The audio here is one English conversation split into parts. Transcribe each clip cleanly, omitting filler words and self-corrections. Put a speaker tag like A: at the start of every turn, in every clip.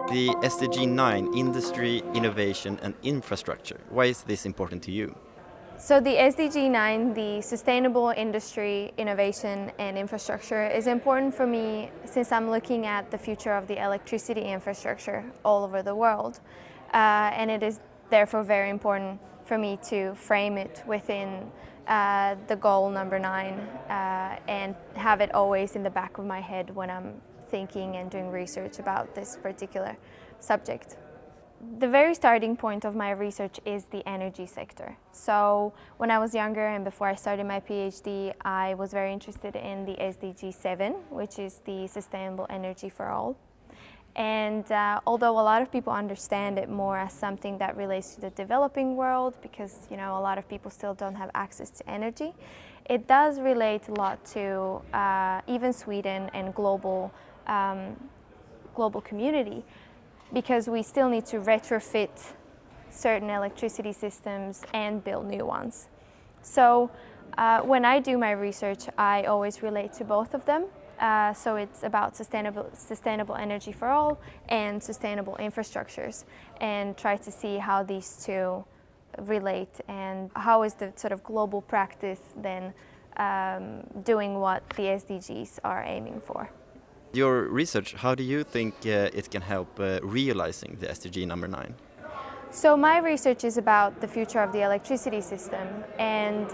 A: The SDG 9, Industry, Innovation and Infrastructure. Why is this important to you?
B: So the SDG 9, the Sustainable Industry, Innovation and Infrastructure, is important for me since I'm looking at the future of the electricity infrastructure all over the world. And it is therefore very important for me to frame it within the goal number 9 and have it always in the back of my head when I'm thinking and doing research about this particular subject. The very starting point of my research is the energy sector. So when I was younger and before I started my PhD, I was very interested in the SDG 7, which is the Sustainable Energy for All. And although a lot of people understand it more as something that relates to the developing world, because a lot of people still don't have access to energy, it does relate a lot to even Sweden and global community, because we still need to retrofit certain electricity systems and build new ones. So when I do my research, I always relate to both of them. So it's about sustainable energy for all and sustainable infrastructures, and try to see how these two relate and how is the sort of global practice then doing what the SDGs are aiming for.
A: Your research, how do you think it can help realizing the SDG number 9?
B: So my research is about the future of the electricity system, and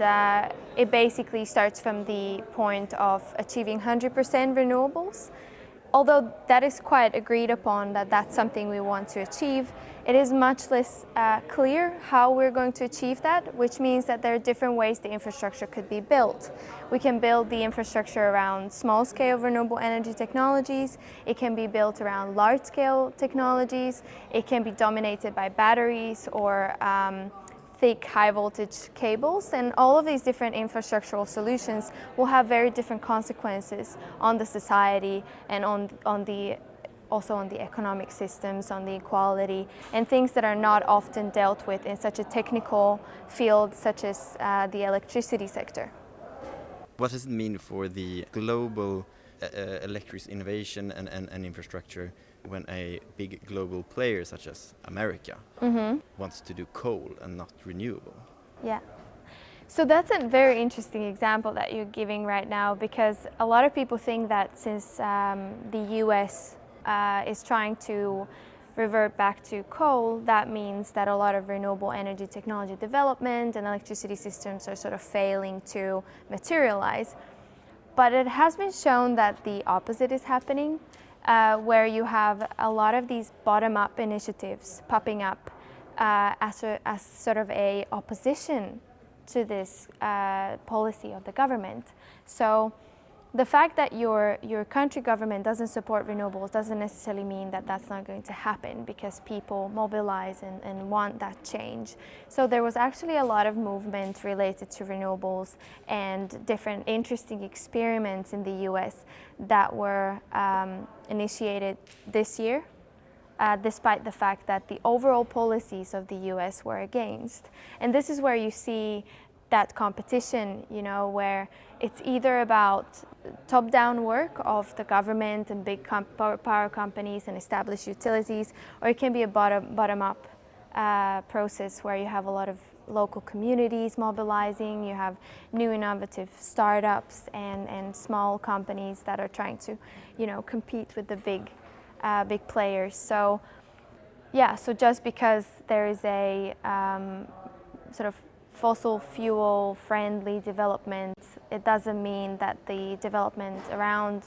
B: it basically starts from the point of achieving 100% renewables. Although that is quite agreed upon that that's something we want to achieve, it is much less clear how we're going to achieve that, which means that there are different ways the infrastructure could be built. We can build the infrastructure around small-scale renewable energy technologies. It can be built around large-scale technologies. It can be dominated by batteries or thick high-voltage cables, and all of these different infrastructural solutions will have very different consequences on the society and also on the economic systems, on the equality, and things that are not often dealt with in such a technical field such as the electricity sector.
A: What does it mean for the global electric innovation and infrastructure when a big global player such as America wants to do coal and not renewable?
B: Yeah. So that's a very interesting example that you're giving right now, because a lot of people think that since the US is trying to revert back to coal, that means that a lot of renewable energy technology development and electricity systems are sort of failing to materialize. But it has been shown that the opposite is happening, where you have a lot of these bottom-up initiatives popping up as sort of a opposition to this policy of the government. So the fact that your country government doesn't support renewables doesn't necessarily mean that that's not going to happen, because people mobilize and want that change. So there was actually a lot of movement related to renewables and different interesting experiments in the US that were initiated this year, despite the fact that the overall policies of the US were against. And this is where you see that competition, where it's either about top-down work of the government and big power companies and established utilities, or it can be a bottom-up process where you have a lot of local communities mobilizing, you have new innovative startups and small companies that are trying to, compete with the big players. So, yeah, so just because there is a sort of fossil fuel friendly development, it doesn't mean that the development around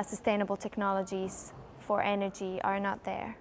B: sustainable technologies for energy are not there.